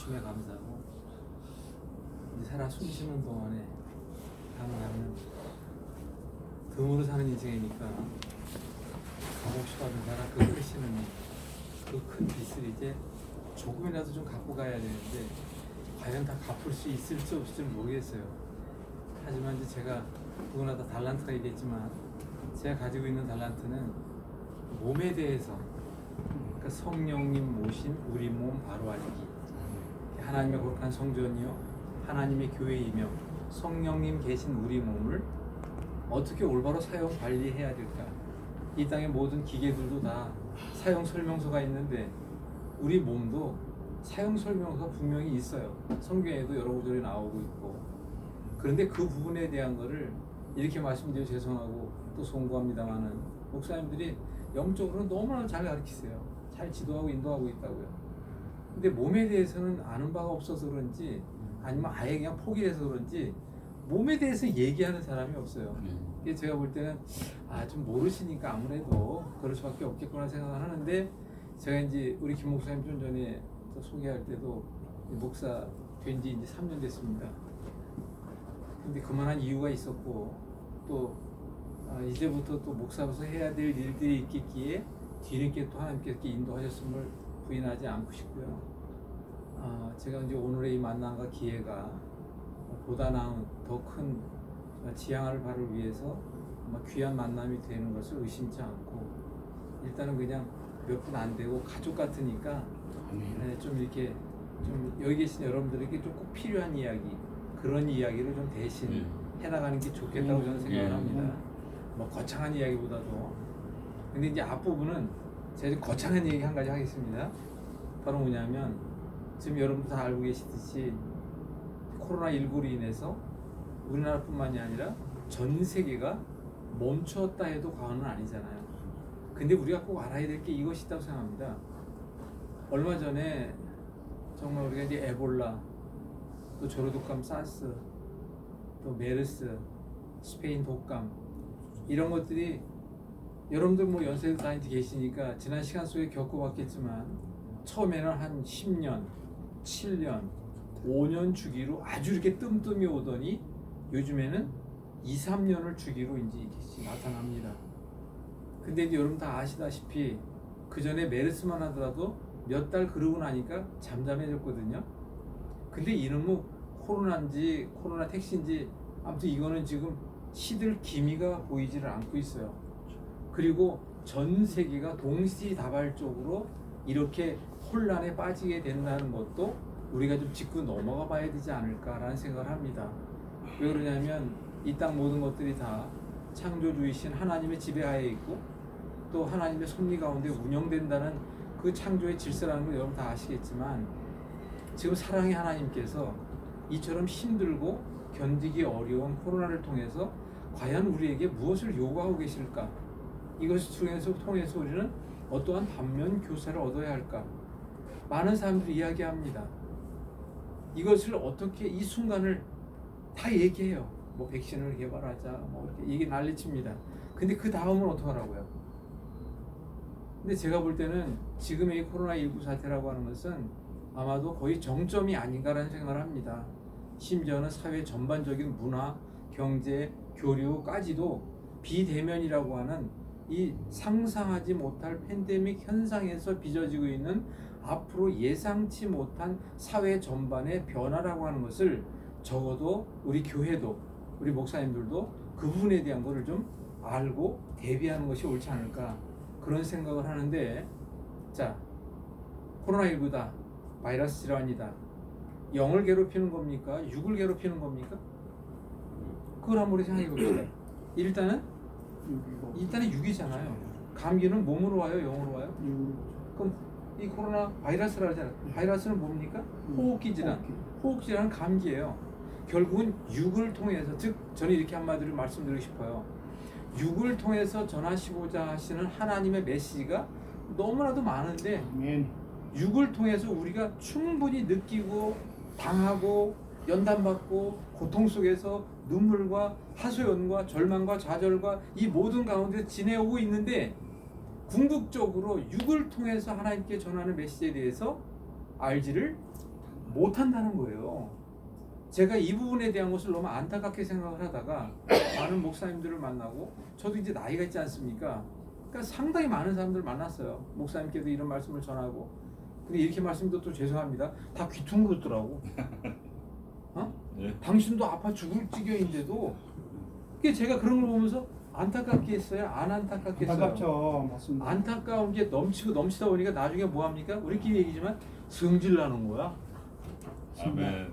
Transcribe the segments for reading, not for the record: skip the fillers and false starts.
주심에 감사하고 이제 살아 숨쉬는 동안에 가능하면 덤으로 사는 인생이니까 값없이 받은 자라 그 크시는 그 큰 빚을 이제 조금이라도 좀 갖고 가야 되는데 과연 다 갚을 수 있을지 없을지 모르겠어요. 하지만 이제 제가 누구나 다 달란트가 있겠지만 제가 가지고 있는 달란트는 몸에 대해서, 그러니까 성령님 모신 우리 몸 바로 알기, 하나님의 거룩한 성전이요 하나님의 교회이며 성령님 계신 우리 몸을 어떻게 올바로 사용 관리해야 될까. 이 땅의 모든 기계들도 다 사용 설명서가 있는데 우리 몸도 사용 설명서가 분명히 있어요. 성경에도 여러 구절이 나오고 있고. 그런데 그 부분에 대한 거를 이렇게 말씀드려 죄송하고 또 송구합니다만은 목사님들이 영적으로는 너무나 잘 가르치세요. 잘 지도하고 인도하고 있다고요. 근데 몸에 대해서는 아는 바가 없어서 그런지 아니면 아예 그냥 포기해서 그런지 몸에 대해서 얘기하는 사람이 없어요. 그래서 제가 볼 때는 좀 모르시니까 아무래도 그럴 수밖에 없겠구나 생각을 하는데, 제가 이제 우리 김 목사님 좀 전에 소개할 때도 목사 된 지 이제 3년 됐습니다. 근데 그만한 이유가 있었고 또 이제부터 또 목사로서 해야 될 일들이 있겠기에 뒤늦게 또 하나님께서 이렇게 인도하셨음을 부인하지 않고 싶고요. 제가 이제 오늘의 이 만남과 기회가 보다 나은 더 큰 지향할 바를 위해서 귀한 만남이 되는 것을 의심치 않고, 일단은 그냥 몇 분 안 되고 가족 같으니까 좀 이렇게 좀 여기 계신 여러분들에게 좀 꼭 필요한 이야기, 그런 이야기를 좀 대신 해나가는 게 좋겠다고 저는 생각을 합니다. 뭐 거창한 이야기보다도. 근데 이제 앞부분은 제가 좀 거창한 얘기 한 가지 하겠습니다. 바로 뭐냐면 지금 여러분도 다 알고 계시듯이 코로나19로 인해서 우리나라뿐만이 아니라 전 세계가 멈췄다 해도 과언은 아니잖아요. 근데 우리가 꼭 알아야 될 게 이것이 있다고 생각합니다. 얼마 전에 정말 우리가 이제 에볼라, 또 조류독감 사스, 또 메르스, 스페인 독감, 이런 것들이 여러분들 뭐 연세도 다니고 계시니까 지난 시간 속에 겪어봤겠지만 처음에는 한 10년, 7년, 5년 주기로 아주 이렇게 뜸뜸이 오더니 요즘에는 2, 3년을 주기로 이제 나타납니다. 근데 이제 여러분 다 아시다시피 그 전에 메르스만 하더라도 몇 달 그러고 나니까 잠잠해졌거든요. 근데 이놈의 코로나인지 코로나 택시인지 아무튼 이거는 지금 시들 기미가 보이지를 않고 있어요. 그리고 전 세계가 동시다발적으로 이렇게 혼란에 빠지게 된다는 것도 우리가 좀 짚고 넘어가 봐야 되지 않을까라는 생각을 합니다. 왜 그러냐면 이 땅 모든 것들이 다 창조주이신 하나님의 지배하에 있고 또 하나님의 섭리 가운데 운영된다는 그 창조의 질서라는 걸 여러분 다 아시겠지만, 지금 사랑의 하나님께서 이처럼 힘들고 견디기 어려운 코로나를 통해서 과연 우리에게 무엇을 요구하고 계실까? 이것을 통해서 우리는 어떠한 반면 교사를 얻어야 할까? 많은 사람들이 이야기합니다. 이것을 어떻게 이 순간을 다 얘기해요. 뭐 백신을 개발하자, 뭐 이렇게 얘기 난리칩니다. 근데 그 다음은 어떡하라고요? 근데 제가 볼 때는 지금의 이 코로나19 사태라고 하는 것은 아마도 거의 정점이 아닌가라는 생각을 합니다. 심지어는 사회 전반적인 문화, 경제, 교류까지도 비대면이라고 하는 이 상상하지 못할 팬데믹 현상에서 빚어지고 있는 앞으로 예상치 못한 사회 전반의 변화라고 하는 것을 적어도 우리 교회도 우리 목사님들도 그 부분에 대한 것을 좀 알고 대비하는 것이 옳지 않을까, 그런 생각을 하는데, 자, 코로나19다, 바이러스 질환이다, 영을 괴롭히는 겁니까? 육을 괴롭히는 겁니까? 그걸 한번 생각해 봅시다. 일단은 육이잖아요. 감기는 몸으로 와요, 영으로 와요? 그럼 이 코로나 바이러스라 하잖아요. 바이러스는 뭡니까? 호흡기 질환. 호흡기 질환은 감기예요. 결국은 육을 통해서, 즉 저는 이렇게 한마디로 말씀드리고 싶어요. 육을 통해서 전하시고자 하시는 하나님의 메시지가 너무나도 많은데 육을 통해서 우리가 충분히 느끼고 당하고 연단받고 고통 속에서 눈물과 하소연과 절망과 좌절과 이 모든 가운데 지내오고 있는데, 궁극적으로 육을 통해서 하나님께 전하는 메시지에 대해서 알지를 못한다는 거예요. 제가 이 부분에 대한 것을 너무 안타깝게 생각을 하다가 많은 목사님들을 만나고 저도 이제 나이가 있지 않습니까? 그러니까 상당히 많은 사람들 만났어요. 목사님께도 이런 말씀을 전하고. 근데 이렇게 말씀도 또 죄송합니다. 다 귀퉁그렇더라고. 어? 예. 당신도 아파 죽을 지경인데도 그게 제가 그런 걸 보면서 안타깝게 했어요? 안 안타깝게 했어요? 안타깝죠. 맞습니다. 안타까운 게 넘치고 넘치다 보니까 나중에 뭐 합니까? 우리끼리 얘기지만 성질 나는 거야. 아멘.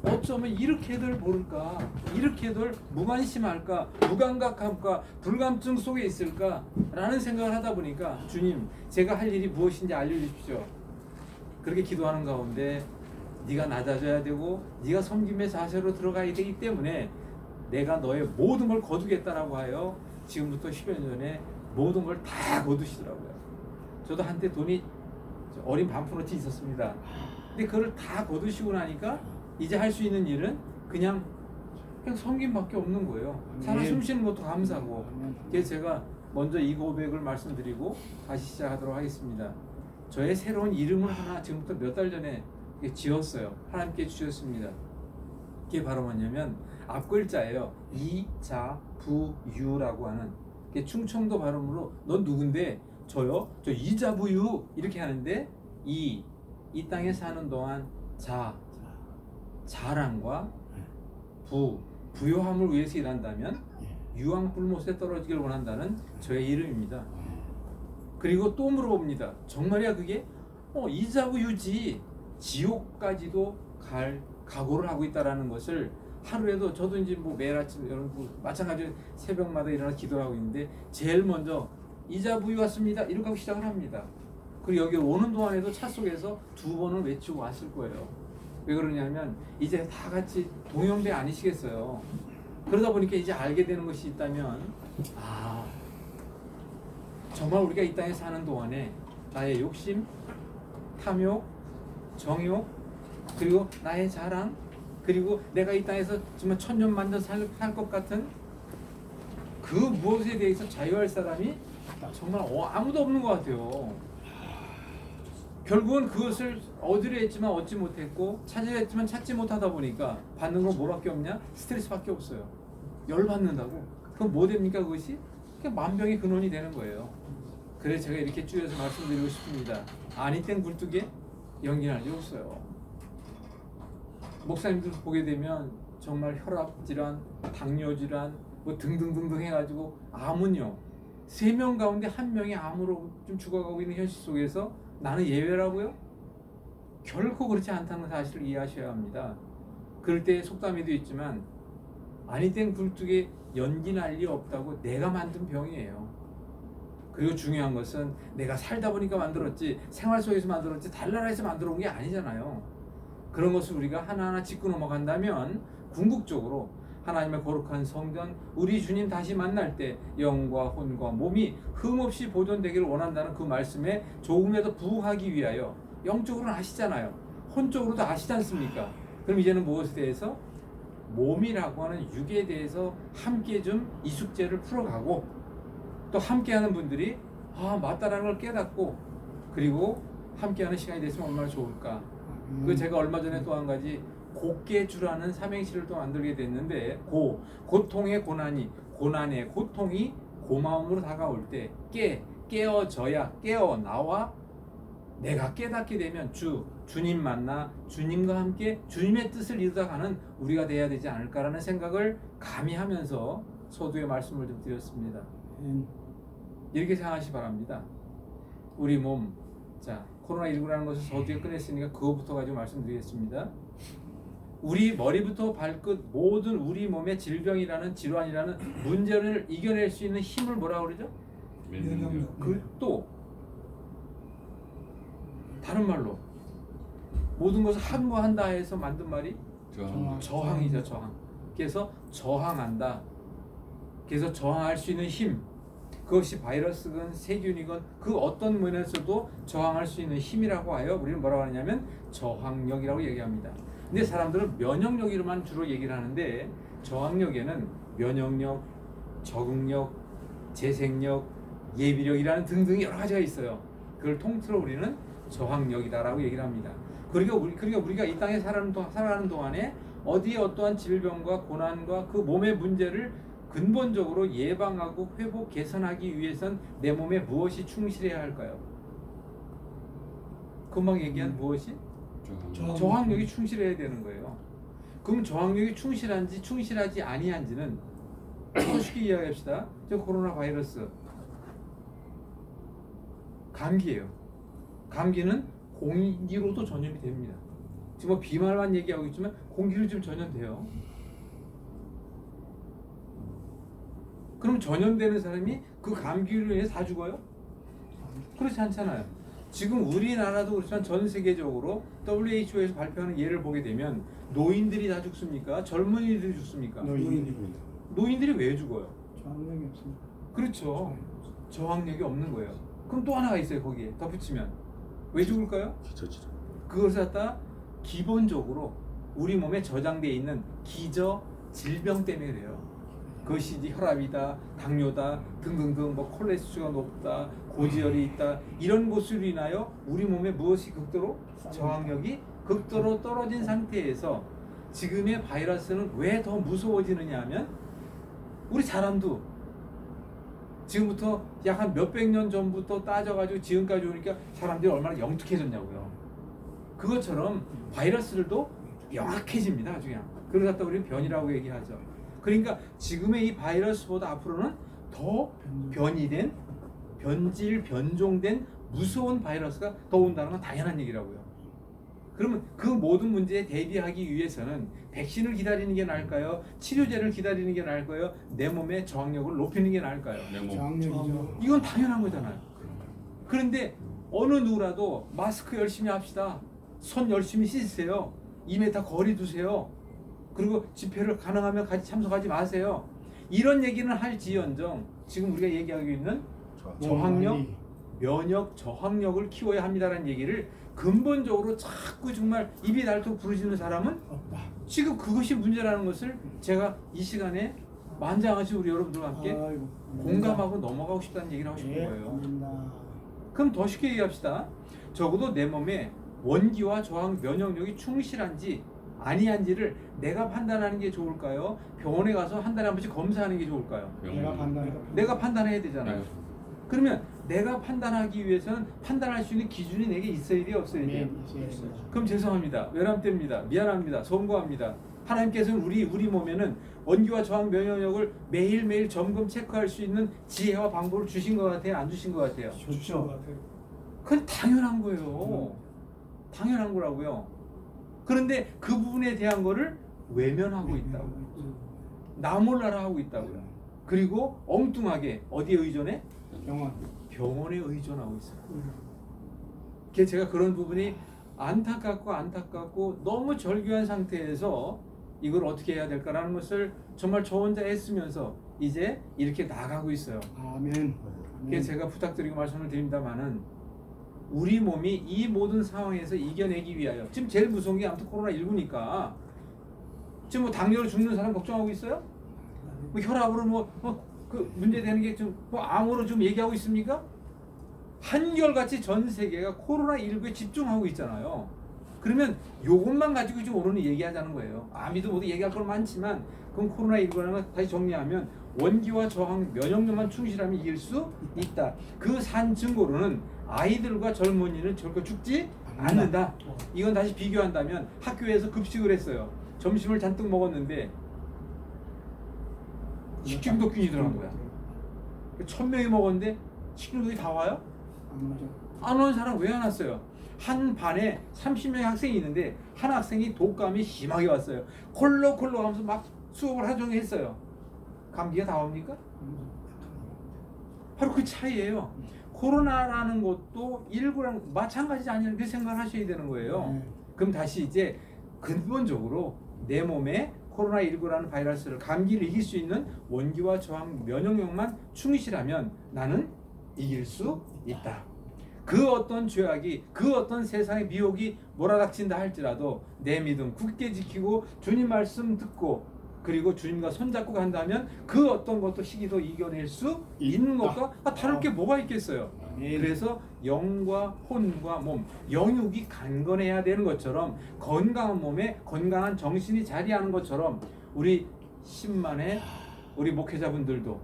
어쩌면 이렇게들 모를까, 이렇게들 무관심할까, 무감각함과 불감증 속에 있을까 라는 생각을 하다 보니까 주님, 제가 할 일이 무엇인지 알려주십시오. 그렇게 기도하는 가운데 네가 낮아져야 되고 네가 섬김의 자세로 들어가야 되기 때문에 내가 너의 모든 걸 거두겠다라고 하여 지금부터 10여 년 전에 모든 걸 다 거두시더라고요. 저도 한때 돈이 어린 반푼어치 있었습니다. 근데 그걸 다 거두시고 나니까 이제 할 수 있는 일은 그냥 섬김밖에 없는 거예요. 살아 숨쉬는 것도 감사하고. 그래서 제가 먼저 이 고백을 말씀드리고 다시 시작하도록 하겠습니다. 저의 새로운 이름을 하나 지금부터 몇 달 전에 지었어요. 하나님께 주셨습니다. 그게 바로 뭐냐면 앞글자예요. 이자부유라고 하는 충청도 발음으로 넌 누군데? 저요? 저 이자부유 이렇게 하는데 이 땅에 사는 동안 자랑과 부요함을 위해서 일한다면 유황불못에 떨어지길 원한다는 저의 이름입니다. 그리고 또 물어봅니다. 정말이야 그게? 이자부유지. 지옥까지도 갈 각오를 하고 있다라는 것을 하루에도 저도 이제 뭐 매일 아침 여러분 마찬가지로 새벽마다 일어나 기도하고 있는데 제일 먼저 이자부유 왔습니다 이렇게 하고 시작을 합니다. 그리고 여기 오는 동안에도 차 속에서 2번을 외치고 왔을 거예요. 왜 그러냐면 이제 다 같이 동형배 아니시겠어요. 그러다 보니까 이제 알게 되는 것이 있다면 정말 우리가 이 땅에 사는 동안에 나의 욕심, 탐욕, 정욕, 그리고 나의 자랑, 그리고 내가 이 땅에서 정말 천년만년 살 것 같은 그 무엇에 대해서 자유할 사람이 정말 아무도 없는 것 같아요. 결국은 그것을 얻으려 했지만 얻지 못했고 찾으려 했지만 찾지 못하다 보니까 받는 건 뭐밖에 없냐? 스트레스밖에 없어요. 열받는다고. 그럼 뭐 됩니까 그것이? 그냥 만병의 근원이 되는 거예요. 그래서 제가 이렇게 줄여서 말씀드리고 싶습니다. 아니 땐 굴뚝에 연기 날 일 없어요. 목사님들 보게 되면 정말 혈압 질환, 당뇨 질환 뭐 등등등등 해가지고 암은요 3명 가운데 1명이 암으로 좀 죽어가고 있는 현실 속에서 나는 예외라고요? 결코 그렇지 않다는 사실을 이해하셔야 합니다. 그럴 때 속담에도 있지만 아니 땐 굴뚝에 연기 날 리 없다고 내가 만든 병이에요. 그리고 중요한 것은 내가 살다 보니까 만들었지 생활 속에서 만들었지 다른 나라에서 만들어 온 게 아니잖아요. 그런 것을 우리가 하나하나 짚고 넘어간다면 궁극적으로 하나님의 거룩한 성전 우리 주님 다시 만날 때 영과 혼과 몸이 흠없이 보존되기를 원한다는 그 말씀에 조금이라도 부응하기 위하여 영적으로는 아시잖아요. 혼적으로도 아시지 않습니까? 그럼 이제는 무엇에 대해서? 몸이라고 하는 육에 대해서 함께 좀 이 숙제를 풀어가고 또 함께하는 분들이 맞다라는 걸 깨닫고 그리고 함께하는 시간이 됐으면 얼마나 좋을까. 그 제가 얼마 전에 또 한 가지 곱게주라는 삼행시를 또 만들게 됐는데 고통의 고난의 고통이 고마움으로 다가올 때 깨어져야 깨어나와 내가 깨닫게 되면 주님 만나 주님과 함께 주님의 뜻을 이루다가는 우리가 돼야 되지 않을까라는 생각을 감히 하면서 서두에 말씀을 좀 드렸습니다. 이렇게 생각하시기 바랍니다. 우리 몸, 코로나19라는 것을 서두에 꺼냈으니까 그거부터 가지고 말씀드리겠습니다. 우리 머리부터 발끝 모든 우리 몸의 질병이라는 질환이라는 문제를 이겨낼 수 있는 힘을 뭐라고 그러죠? 면역력. 또 다른 말로 모든 것을 한거한다 해서 만든 말이 저항이죠. 저항. 그래서 저항한다. 그래서 저항할 수 있는 힘, 그것이 바이러스건 세균이건 그 어떤 면에서도 저항할 수 있는 힘이라고 하여 우리는 뭐라고 하냐면 저항력이라고 얘기합니다. 근데 사람들은 면역력으로만 주로 얘기를 하는데 저항력에는 면역력, 적응력, 재생력, 예비력이라는 등등이 여러 가지가 있어요. 그걸 통틀어 우리는 저항력이다라고 얘기를 합니다. 그러니까 우리가 이 땅에 살아가는 동안에 어디에 어떠한 질병과 고난과 그 몸의 문제를 근본적으로 예방하고 회복 개선하기 위해선 내 몸에 무엇이 충실해야 할까요? 금방 얘기한 무엇이? 저항력이 충실해야 되는 거예요. 그럼 저항력이 충실한지 충실하지 아니한지는 더 쉽게 이야기합시다. 저 코로나 바이러스 감기예요. 감기는 공기로도 전염이 됩니다. 지금 뭐 비말만 얘기하고 있지만 공기로 지금 전염돼요. 그럼 전염되는 사람이 그 감기로 인해 다 죽어요? 그렇지 않잖아요. 지금 우리나라도 그렇지만 전 세계적으로 WHO에서 발표하는 예를 보게 되면 노인들이 다 죽습니까? 젊은이들이 죽습니까? 노인들이 왜 죽어요? 저항력이 없습니다. 그렇죠. 저항력이 없는 거예요. 그럼 또 하나가 있어요. 거기에 덧붙이면 왜 죽을까요? 기저질환. 그것을 갖다 기본적으로 우리 몸에 저장되어 있는 기저 질병 때문에 그래요. 그것이 이제 혈압이다, 당뇨다, 등등등 뭐 콜레스테롤이 높다, 고지혈이 있다 이런 것으로 인하여 우리 몸에 무엇이 극도로 저항력이 극도로 떨어진 상태에서 지금의 바이러스는 왜 더 무서워지느냐 하면 우리 사람도 지금부터 약 한 몇백 년 전부터 따져가지고 지금까지 오니까 사람들이 얼마나 영특해졌냐고요. 그것처럼 바이러스들도 영악해집니다. 아주 그냥. 그걸 갖다 우리는 변이라고 얘기하죠. 그러니까 지금의 이 바이러스보다 앞으로는 더 변이된, 변종된 무서운 바이러스가 더 온다는 건 당연한 얘기라고요. 그러면 그 모든 문제에 대비하기 위해서는 백신을 기다리는 게 나을까요? 치료제를 기다리는 게 나을까요? 내 몸의 저항력을 높이는 게 나을까요? 내 몸. 저항력이죠. 이건 당연한 거잖아요. 그런데 어느 누구라도 마스크 열심히 합시다. 손 열심히 씻으세요. 2m 거리 두세요. 그리고 집회를 가능하면 같이 참석하지 마세요. 이런 얘기는 할지언정 지금 우리가 얘기하고 있는 저항력, 면역 저항력을 키워야 합니다라는 얘기를 근본적으로 자꾸 정말 입이 닳도록 부르짖는 사람은 없다. 지금 그것이 문제라는 것을 제가 이 시간에 만장하신 우리 여러분들과 함께 아이고, 공감하고 넘어가고 싶다는 얘기를 하고 싶은 예, 거예요. 아닙니다. 그럼 더 쉽게 얘기합시다. 적어도 내 몸에 원기와 저항 면역력이 충실한지 아니한지를 내가 판단하는 게 좋을까요? 병원에 가서 한 달에 한 번씩 검사하는 게 좋을까요? 내가 판단해야 되잖아요. 네. 그러면 내가 판단하기 위해서는 판단할 수 있는 기준이 내게 있어야 돼요, 없어야 돼요? 그럼 죄송합니다. 외람됩니다. 미안합니다. 송구합니다. 하나님께서는 우리 몸에는 원기와 저항 면역력을 매일매일 점검 체크할 수 있는 지혜와 방법을 주신 것 같아요? 안 주신 것 같아요? 좋죠. 그건 당연한 거예요. 당연한 거라고요. 그런데 그 부분에 대한 거를 외면하고 있다고. 나 몰라라 하고 있다고요. 그리고 엉뚱하게 어디에 의존해? 병원에 의존하고 있어요. 그래서 제가 그런 부분이 안타깝고 너무 절규한 상태에서 이걸 어떻게 해야 될까라는 것을 정말 저 혼자 애쓰면서 이제 이렇게 나가고 있어요. 아멘. 그래서 제가 부탁드리고 말씀을 드립니다만은 우리 몸이 이 모든 상황에서 이겨내기 위하여 지금 제일 무서운 게 아무튼 코로나19니까 지금 뭐 당뇨로 죽는 사람 걱정하고 있어요? 뭐 혈압으로 그 문제 되는 게 좀 뭐 암으로 좀 얘기하고 있습니까? 한결같이 전 세계가 코로나19에 집중하고 있잖아요. 그러면 요것만 가지고 지금 오늘 얘기하자는 거예요. 아미도 모두 얘기할 건 많지만 그럼 코로나19라는 걸 다시 정리하면 원기와 저항 면역력만 충실하면 이길 수 있다. 그 산 증거로는 아이들과 젊은이는 절대 죽지 않는다. 이건 다시 비교한다면 학교에서 급식을 했어요. 점심을 잔뜩 먹었는데 식중독균이 들어간 거야. 1000명이 먹었는데 식중독이 다 와요? 안 오는 사람 왜 안 왔어요? 한 반에 30명의 학생이 있는데 한 학생이 독감이 심하게 왔어요. 콜록콜록 하면서 막 수업을 하루 종일 했어요. 감기가 다 옵니까? 바로 그 차이예요. 코로나라는 것도 19랑 마찬가지지 않냐는 그 생각을 하셔야 되는 거예요. 그럼 다시 이제 근본적으로 내 몸에 코로나19라는 바이러스를 감기를 이길 수 있는 원기와 저항 면역력만 충실하면 나는 이길 수 있다. 그 어떤 죄악이 그 어떤 세상의 미혹이 몰아닥친다 할지라도 내 믿음 굳게 지키고 주님 말씀 듣고 그리고 주님과 손잡고 간다면 그 어떤 것도 시기도 이겨낼 수 있는 것과 다를 게 뭐가 있겠어요. 예. 그래서 영과 혼과 몸, 영육이 강건해야 되는 것처럼 건강한 몸에 건강한 정신이 자리하는 것처럼 우리 10만의 우리 목회자분들도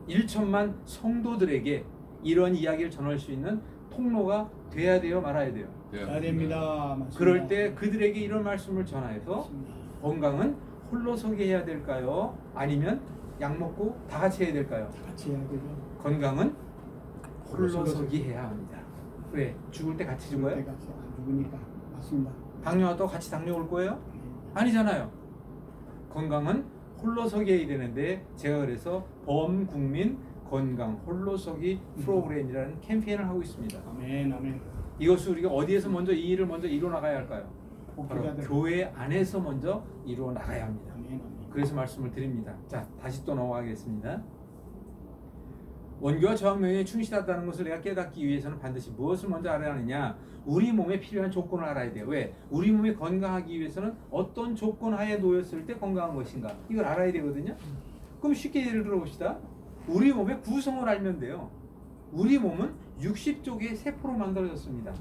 1천만 성도들에게 이런 이야기를 전할 수 있는 통로가 돼야 돼요, 말아야 돼요. 해야 됩니다. 맞습니다. 그럴 때 그들에게 이런 말씀을 전하여서 맞습니다. 건강은 홀로서기 해야 될까요? 아니면 약 먹고 다 같이 해야 될까요? 같이 해야 되죠. 건강은 홀로서기 홀로서기 해야 합니다. 왜? 죽을 때 같이 죽어요? 때가 안 죽으니까 맞습니다. 당뇨 와도 같이 당뇨 올 거예요? 아니잖아요. 건강은 홀로서기 해야 되는데 제가 그래서 범국민 건강 홀로서기 프로그램이라는 캠페인을 하고 있습니다. 아멘, 아멘. 이것을 우리가 어디에서 먼저 이 일을 먼저 이루어 나가야 할까요? 바로 목회자들. 교회 안에서 먼저 이루어 나가야 합니다. 아멘, 아멘. 그래서 말씀을 드립니다. 자, 다시 또 넘어가겠습니다. 원교와 저항명령에 충실하다는 것을 내가 깨닫기 위해서는 반드시 무엇을 먼저 알아야 하느냐? 우리 몸에 필요한 조건을 알아야 돼요. 왜? 우리 몸이 건강하기 위해서는 어떤 조건 하에 놓였을 때 건강한 것인가? 이걸 알아야 되거든요. 그럼 쉽게 예를 들어 봅시다. 우리 몸의 구성을 알면 돼요. 우리 몸은 60쪽의 세포로 만들어졌습니다.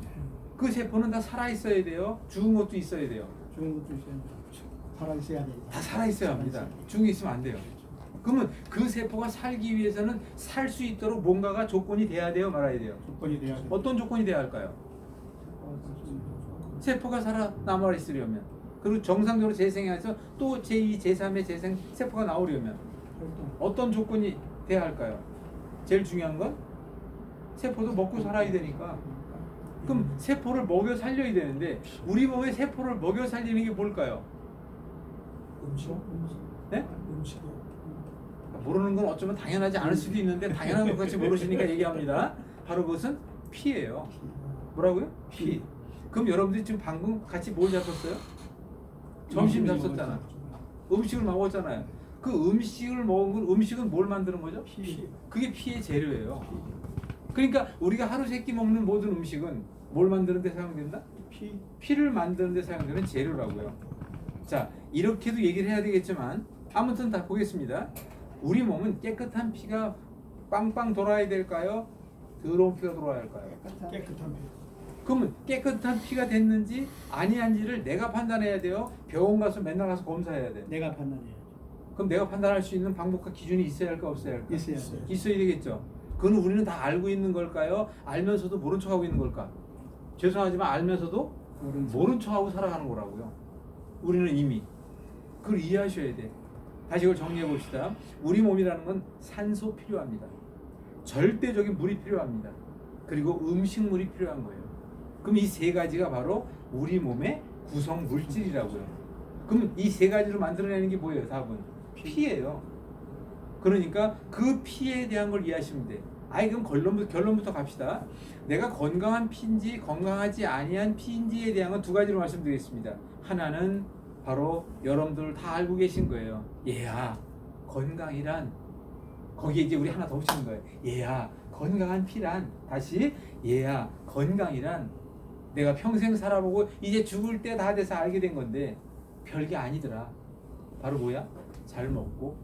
그 세포는 다 살아 있어야 돼요. 죽은 것도 있어야 돼요. 좋은 것도 있어야 돼요. 살아 있어야 돼요. 다 살아 있어야 합니다. 죽은 게 있으면 안 돼요. 그러면 그 세포가 살기 위해서는 살 수 있도록 뭔가가 조건이 돼야 돼요, 말아야 돼요. 조건이 돼야 돼요. 어떤 조건이 돼야 할까요? 세포가 살아남아 있으려면, 그리고 정상적으로 재생해서 또 제2, 제3의 재생 세포가 나오려면 활동. 어떤 조건이 돼야 할까요? 제일 중요한 건 세포도 먹고 살아야 되니까. 그럼 세포를 먹여 살려야 되는데 우리 몸의 세포를 먹여 살리는 게 뭘까요? 음식. 네? 음식이요. 모르는 건 어쩌면 당연하지 않을 수도 있는데 당연한 것 같이 모르시니까 얘기합니다. 바로 그것은 피예요. 뭐라고요? 피. 그럼 여러분들이 지금 방금 같이 뭘 잡았어요? 점심 잡섰잖아. 음식을 먹었잖아요. 그 음식을 먹은 건 음식은 뭘 만드는 거죠? 피. 그게 피의 재료예요. 그러니까 우리가 하루 세끼 먹는 모든 음식은 뭘 만드는 데 사용된다? 피. 피를 만드는 데 사용되는 재료라고요. 자, 이렇게도 얘기를 해야 되겠지만 아무튼 다 보겠습니다. 우리 몸은 깨끗한 피가 빵빵 돌아야 될까요? 더러운 피가 돌아야 할까요? 깨끗한 피. 그러면 깨끗한 피가 됐는지 아니한지를 내가 판단해야 돼요. 병원 가서 맨날 가서 검사해야 돼. 내가 판단해야죠. 그럼 내가 판단할 수 있는 방법과 기준이 있어야 할까 없어야 할까? 있어야 돼요. 있어야 되겠죠. 그건 우리는 다 알고 있는 걸까요? 알면서도 모른 척하고 있는 걸까? 죄송하지만 알면서도 모른 척하고 살아가는 거라고요. 우리는 이미 그걸 이해하셔야 돼. 다시 이걸 정리해 봅시다. 우리 몸이라는 건 산소 필요합니다. 절대적인 물이 필요합니다. 그리고 음식물이 필요한 거예요. 그럼 이 세 가지가 바로 우리 몸의 구성 물질이라고요. 그럼 이 세 가지로 만들어내는 게 뭐예요? 답은 피예요. 그러니까 그 피에 대한 걸 이해하시면 돼. 아이 그럼 결론부터 갑시다. 내가 건강한 피인지 건강하지 아니한 피인지에 대한 건 두 가지로 말씀드리겠습니다. 하나는 바로 여러분들 다 알고 계신 거예요. 얘야 건강이란, 거기에 이제 우리 하나 더 붙이는 거예요. 얘야 건강한 피란, 다시 얘야 건강이란 내가 평생 살아보고 이제 죽을 때 다 돼서 알게 된 건데 별게 아니더라. 바로 뭐야? 잘 먹고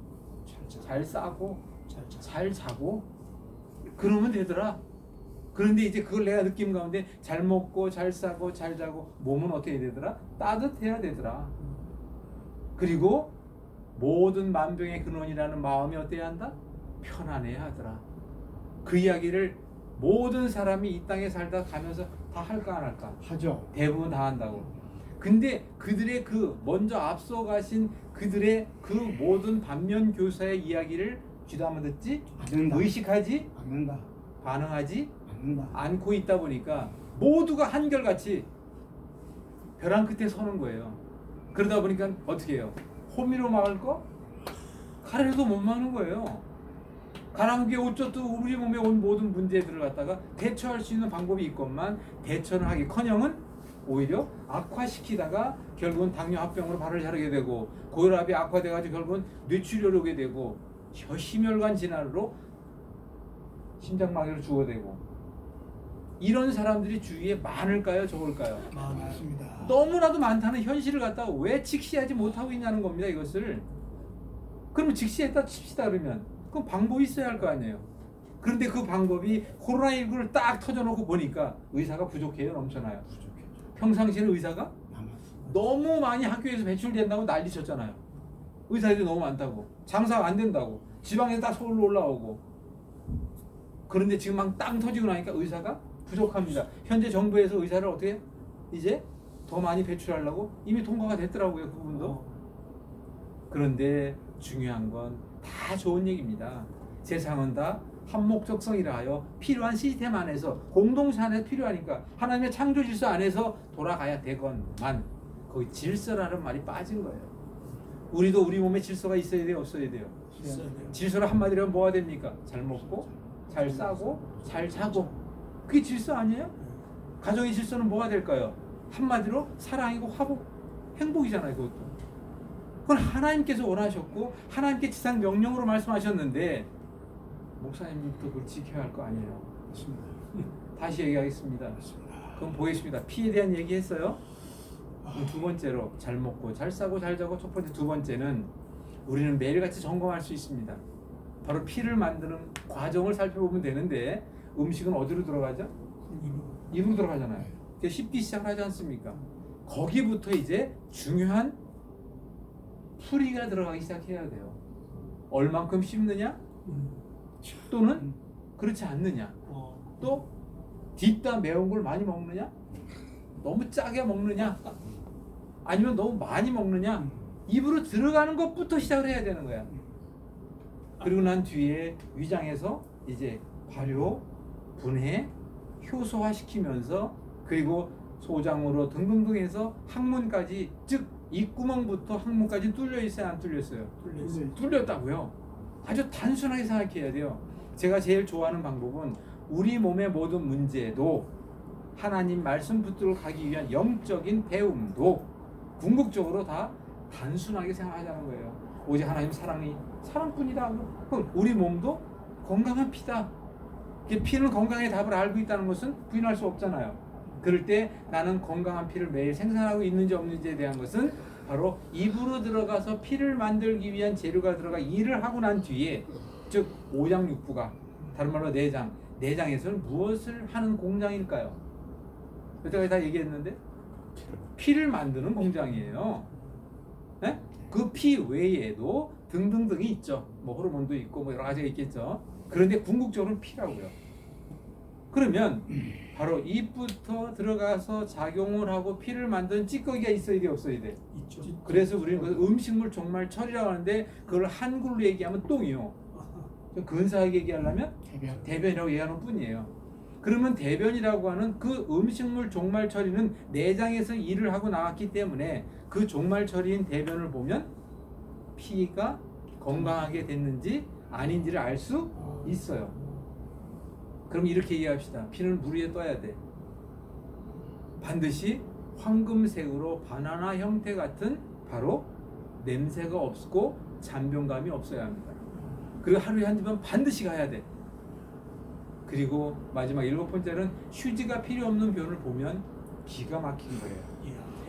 잘 싸고 잘 자고 그러면 되더라. 그런데 이제 그걸 내가 느낌 가운데 잘 먹고 잘 싸고 잘 자고 몸은 어떻게 되더라? 따뜻해야 되더라. 그리고 모든 만병의 근원이라는 마음이 어때야 한다? 편안해야 하더라. 그 이야기를 모든 사람이 이 땅에 살다 가면서 다 할까 안 할까? 하죠. 대부분 다 한다고. 근데 그들의 그 먼저 앞서 가신 그들의 그 모든 반면 교사의 이야기를 귀도 한번 듣지? 않는다. 의식하지? 않는다. 반응하지? 않는다. 않고 있다 보니까 모두가 한결같이 벼랑 끝에 서는 거예요. 그러다 보니까 어떻게 해요? 호미로 막을 거? 가래로도 못 막는 거예요. 가랑비에 어쩌도 우리 몸에 온 모든 문제들을 갖다가 대처할 수 있는 방법이 있건만 대처를 하기커녕은 오히려 악화시키다가 결국은 당뇨 합병으로 발을 자르게 되고 고혈압이 악화돼가지고 결국은 뇌출혈 오게 되고 심혈관 질환으로 심장마비로 죽어되고 이런 사람들이 주위에 많을까요? 적을까요? 많습니다. 너무나도 많다는 현실을 갖다가 왜 직시하지 못하고 있냐는 겁니다. 이것을. 그러면 직시했다 칩시다 그러면 그럼 방법이 있어야 할 거 아니에요. 그런데 그 방법이 코로나19를 딱 터져놓고 보니까 의사가 부족해요, 넘쳐나요. 평상시에는 의사가 너무 많이 학교에서 배출된다고 난리쳤잖아요. 의사들이 너무 많다고, 장사가 안 된다고, 지방에서 다 서울로 올라오고. 그런데 지금 막 땅 터지고 나니까 의사가 부족합니다. 현재 정부에서 의사를 어떻게 이제 더 많이 배출하려고 이미 통과가 됐더라고요, 그 부분도. 그런데 중요한 건 다 좋은 얘기입니다. 세상은 다 한목적성이라 하여 필요한 시스템 안에서 공동체 안에서 필요하니까 하나님의 창조 질서 안에서 돌아가야 되건만 거기 질서라는 말이 빠진 거예요. 우리도 우리 몸에 질서가 있어야 돼요, 없어야 돼요? 질서를 한마디로 하면 뭐가 됩니까? 잘 먹고 잘 싸고 잘 자고. 그게 질서 아니에요? 가정의 질서는 뭐가 될까요? 한마디로 사랑이고 화복, 행복이잖아요, 그것도. 그건 하나님께서 원하셨고 하나님께 지상 명령으로 말씀하셨는데 목사님도 그걸 지켜야 할 거 아니에요. 맞습니다. 다시 얘기하겠습니다. 그럼 보겠습니다. 피에 대한 얘기했어요. 그럼 두 번째로 잘 먹고 잘 싸고 잘 자고 첫 번째, 두 번째는 우리는 매일같이 점검할 수 있습니다. 바로 피를 만드는 과정을 살펴보면 되는데 음식은 어디로 들어가죠? 입으로 들어가잖아요. 씹기 시작하지 않습니까? 거기부터 이제 중요한 풀이가 들어가기 시작해야 돼요. 얼만큼 씹느냐? 또는 그렇지 않느냐? 또 딥다 매운 걸 많이 먹느냐? 너무 짜게 먹느냐? 아니면 너무 많이 먹느냐? 입으로 들어가는 것부터 시작을 해야 되는 거야. 그리고 난 뒤에 위장에서 이제 발효, 분해, 효소화 시키면서 그리고 소장으로 등등등 해서 항문까지, 즉 입구멍부터 항문까지 뚫려 있어요, 안 뚫렸어요? 뚫렸다고요. 아주 단순하게 생각해야 돼요. 제가 제일 좋아하는 방법은 우리 몸의 모든 문제도 하나님 말씀 붙들어 가기 위한 영적인 배움도 궁극적으로 다 단순하게 생각하자는 거예요. 오직 하나님 사랑이 사랑뿐이다. 그럼 우리 몸도 건강한 피다. 피는 건강의 답을 알고 있다는 것은 부인할 수 없잖아요. 그럴 때 나는 건강한 피를 매일 생산하고 있는지 없는지에 대한 것은 바로 입으로 들어가서 피를 만들기 위한 재료가 들어가 일을 하고 난 뒤에, 즉 오장육부가, 다른 말로 내장, 내장에서는 무엇을 하는 공장일까요? 여태까지 다 얘기했는데 피를 만드는 공장이에요. 네? 그 피 외에도 등등등이 있죠. 뭐 호르몬도 있고 뭐 여러 가지가 있겠죠. 그런데 궁극적으로는 피라고요. 그러면 바로 입부터 들어가서 작용을 하고 피를 만드는 찌꺼기가 있어야 돼, 없어야 돼? 있죠. 그래서 우리는 그 음식물 종말 처리라고 하는데 그걸 한글로 얘기하면 똥이요. 좀 근사하게 얘기하려면 대변이라고 얘기하는 뿐이에요. 그러면 대변이라고 하는 그 음식물 종말 처리는 내장에서 일을 하고 나왔기 때문에 그 종말 처리인 대변을 보면 피가 건강하게 됐는지 아닌지를 알 수 있어요. 그럼 이렇게 이해합시다. 피는 물 위에 떠야 돼. 반드시 황금색으로 바나나 형태 같은 바로 냄새가 없고 잔병감이 없어야 합니다. 그리고 하루에 한두 번 반드시 가야 돼. 그리고 마지막 7번째는 휴지가 필요 없는 변을 보면 기가 막힌 거예요.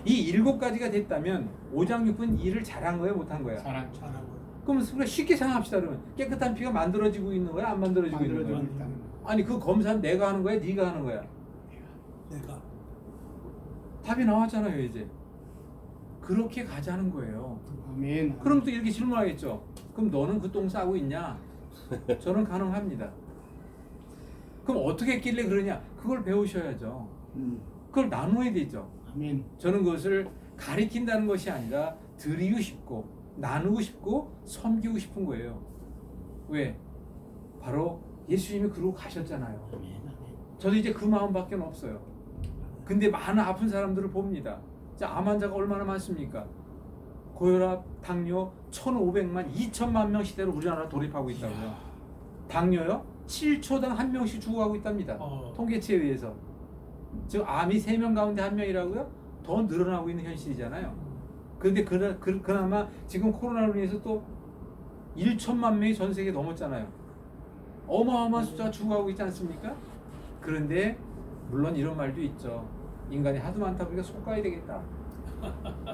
이 7가지가 됐다면 오장육부는 일을 잘한 거예요, 못한 거예요? 잘하고. 그럼 우리가 쉽게 생각합시다. 그러면 깨끗한 피가 만들어지고 있는 거야, 안 만들어지고 있는 거야? 아니 그 검사는 내가 하는 거야, 네가 하는 거야? 내가. 답이 나왔잖아요, 이제. 그렇게 가자는 거예요. 아멘. 그럼 또 이렇게 질문하겠죠. 그럼 너는 그 똥 싸고 있냐? 저는 가능합니다. 그럼 어떻게 했길래 그러냐? 그걸 배우셔야죠. 그걸 나눠야 되죠. 아멘. 저는 그것을 가리킨다는 것이 아니라 드리고 싶고 나누고 싶고 섬기고 싶은 거예요. 왜? 바로 예수님이 그러고 가셨잖아요. 저도 이제 그 마음밖에 없어요. 근데 많은 아픈 사람들을 봅니다. 자, 암 환자가 얼마나 많습니까? 고혈압, 당뇨 1,500만, 2천만 명 시대로 우리나라 돌입하고 있다고요. 당뇨요? 7초당 1명씩 죽어가고 있답니다. 통계치에 의해서. 즉 암이 3명 가운데 1명이라고요? 더 늘어나고 있는 현실이잖아요. 그런데 그나마 지금 코로나로 인해서 또 1천만 명이 전 세계에 넘었잖아요. 어마어마한 숫자가 죽어가고 있지 않습니까? 그런데 물론 이런 말도 있죠. 인간이 하도 많다 보니까 속가야 되겠다.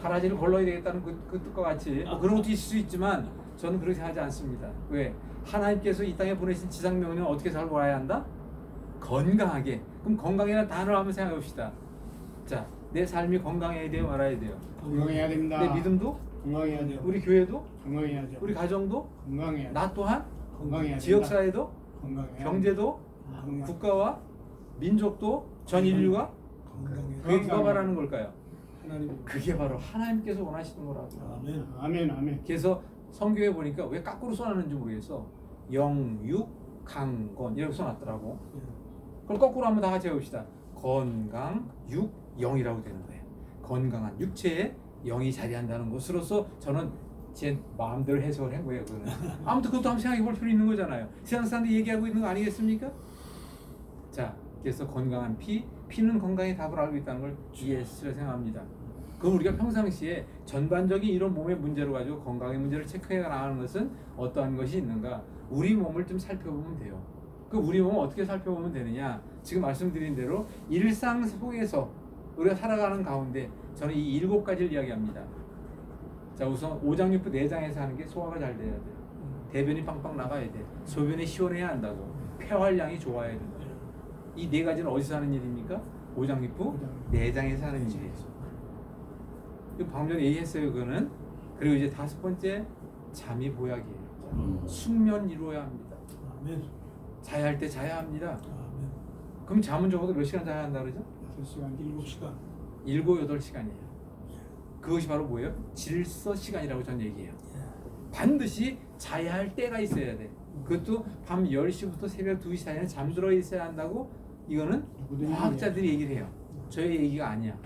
가라지를 걸러야 되겠다는 그 뜻과 같이 뭐 그런 것도 있을 수 있지만 저는 그렇게 하지 않습니다. 왜? 하나님께서 이 땅에 보내신 지상명령은 어떻게 살고 와야 한다? 건강하게. 그럼 건강이라는 단어를 한번 생각해 봅시다. 자, 내 삶이 건강해야 돼요, 말아야 돼요? 건강해야 됩니다. 내 믿음도, 건강해야 돼요. 우리 교회도, 건강해야죠. 우리 가정도, 건강해야 나 또한, 건강해야 지역사회도, 건강해야 경제도, 건강. 국가와 민족도, 전 인류가 건강해. 그게 누가 바라는 걸까요? 하나님. 그게 바로 하나님께서 원하시는 거라고. 아멘. 아멘 아멘. 그래서 성경에 보니까 왜 거꾸로 써놨는지 모르겠어. 영, 육, 강건 이렇게 써놨더라고. 예. 그걸 거꾸로 한번 다 같이 해봅시다. 건강, 육, 영이라고 되는 거예요. 건강한 육체에 영이 자리한다는 것으로서 저는 제 마음대로 해석을 한 거예요. 그거는. 아무튼 그것도 한번 생각해 볼 필요 있는 거잖아요. 세상 사람들이 얘기하고 있는 거 아니겠습니까? 자, 그래서 건강한 피는 건강의 답을 알고 있다는 걸 이해했으려 생각합니다. 그럼 우리가 평상시에 전반적인 이런 몸의 문제로 가지고 건강의 문제를 체크해 나가는 것은 어떠한 것이 있는가? 우리 몸을 좀 살펴보면 돼요. 그 우리 몸을 어떻게 살펴보면 되느냐? 지금 말씀드린 대로 일상 속에서 우리가 살아가는 가운데 저는 이 7가지를 이야기합니다. 자, 우선 오장육부 내장에서 하는 게 소화가 잘 돼야 돼요. 대변이 빵빵 나가야 돼. 소변이 시원해야 한다고. 폐활량이 좋아야 된다. 이 4가지는 어디서 하는 일입니까? 오장육부 내장에서 하는 일이에요. 방금 전에 얘기했어요. 그거는. 그리고 이제 5번째 잠이 보약이에요. 숙면 이루어야 합니다. 아멘. 자야 할 때 자야 합니다. 아멘. 그럼 잠은 적어도 몇 시간 자야 한다 그러죠? 6시간 7시간. 7, 8시간이에요. 그것이 바로 뭐예요? 질서 시간이라고 저는 얘기해요. 반드시 자야 할 때가 있어야 돼. 그것도 밤 10시부터 새벽 2시 사이에 잠들어 있어야 한다고 이거는 과학자들이 얘기를 해요. 저의 얘기가 아니야.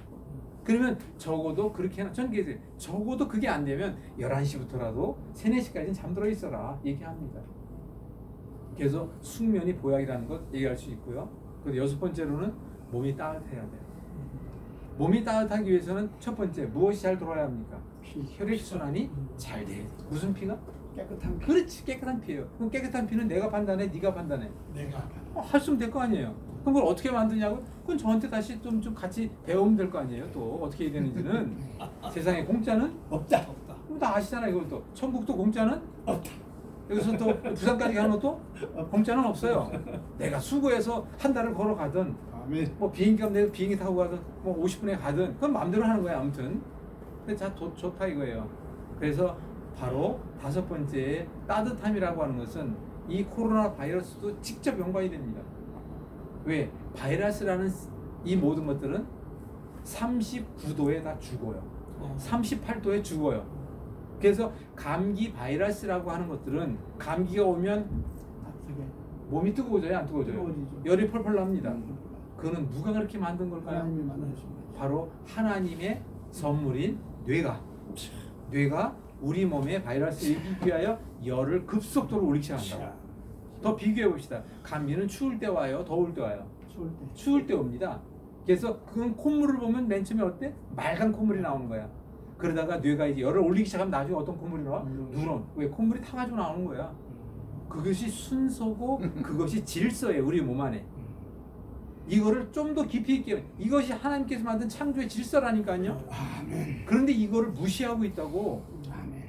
그러면 적어도 그렇게 하나, 전 그래서 적어도 그게 안 되면 11시부터라도 3, 4시까지는 잠들어 있어라 얘기합니다. 그래서 숙면이 보약이라는 것 얘기할 수 있고요. 그리고 6번째로는 몸이 따뜻해야 돼요. 몸이 따뜻하기 위해서는 첫 번째 무엇이 잘 돌아야 합니까? 혈액순환이 잘 돼야 돼. 무슨 피가? 깨끗한 피. 그렇지, 깨끗한 피예요. 그럼 깨끗한 피는 내가 판단해, 네가 판단해. 내가. 할수면 될 거 아니에요. 그럼 그걸 어떻게 만드냐고? 그건 저한테 다시 좀 같이 배우면 될 거 아니에요. 또 어떻게 해야 되는지는. 세상에 공짜는 없다. 없다. 그럼 다 아시잖아요. 이것도 천국도 공짜는 없다. 여기서 또 부산까지 가는 것도 공짜는 없어요. 내가 수고해서 한 달을 걸어가든 아멘. 뭐 비행기값 내고 비행기 타고 가든 뭐 50분에 가든 그건 마음대로 하는 거야. 아무튼 근데 자 좋다 이거예요. 그래서 바로 5번째 따뜻함이라고 하는 것은 이 코로나 바이러스도 직접 연관이 됩니다. 왜? 바이러스라는 이 모든 것들은 39도에 다 죽어요. 38도에 죽어요. 그래서 감기 바이러스라고 하는 것들은 감기가 오면 앞서게 몸이 뜨거워져요, 안 뜨거워져요? 뜨거워지죠. 열이 펄펄 납니다. 그거는 누가 그렇게 만든 걸까요? 하나님이 만드십니다. 바로 하나님의 선물인 뇌가 우리 몸에 바이러스를 이기기 위하여 열을 급속도로 올리기 시작한다. 더 비교해 봅시다. 감기는 추울 때 와요, 더울 때 와요? 추울 때. 추울 때 옵니다. 그래서 그건 콧물을 보면 맨 처음에 어때? 맑은 콧물이 나오는 거야. 그러다가 뇌가 이제 열을 올리기 시작하면 나중에 어떤 콧물이 나와? 누런. 왜? 콧물이 타가지고 나오는 거야. 그것이 순서고 그것이 질서예요. 우리 몸 안에. 이거를 좀 더 깊이 있게, 이것이 하나님께서 만든 창조의 질서라니까요. 아멘. 그런데 이거를 무시하고 있다고. 아멘.